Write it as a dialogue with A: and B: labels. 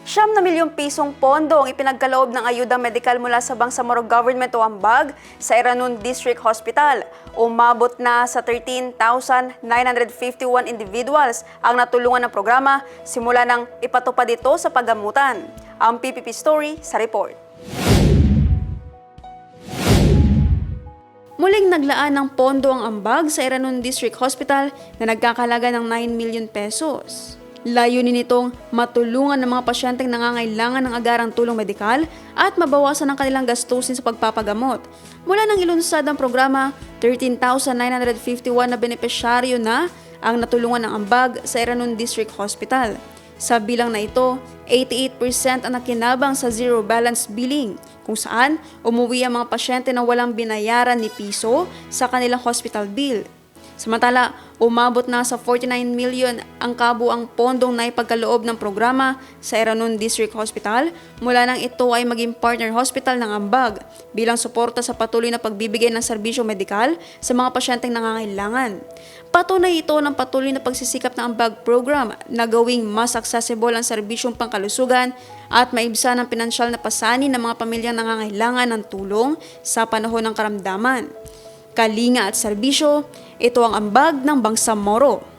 A: ₱9 milyong pondo ang ipinagkaloob ng ayuda medikal mula sa Bangsamoro Government o Ambag sa Eranon District Hospital. Umabot na sa 13,951 individuals ang natulungan ng programa simula nang ipatupad ito sa paggamutan. Ang PPP Story sa report. Muling naglaan ng pondo ang Ambag sa Eranon District Hospital na nagkakalaga ng 9 million pesos. Layunin nitong matulungan ng mga pasyenteng nangangailangan ng agarang tulong medikal at mabawasan ang kanilang gastusin sa pagpapagamot. Mula nang ilunsad ang programa, 13,951 na benepisyaryo na ang natulungan ng Ambag sa Eranon District Hospital. Sa bilang na ito, 88% ang nakinabang sa zero balance billing, kung saan umuwi ang mga pasyente na walang binayaran ni piso sa kanilang hospital bill. Samantala, umabot na sa 49 million ang kabuang pondong naipagkaloob ng programa sa Eranon District Hospital mula nang ito ay maging partner hospital ng Ambag bilang suporta sa patuloy na pagbibigay ng serbisyo medikal sa mga pasyenteng nangangailangan. Patunay ito ng patuloy na pagsisikap ng Ambag program na gawing mas accessible ang serbisyong pangkalusugan at maibsan ang pinansyal na pasanin ng mga pamilyang nangangailangan ng tulong sa panahon ng karamdaman. Kalinga at serbisyo, ito ang Ambag ng Bangsamoro.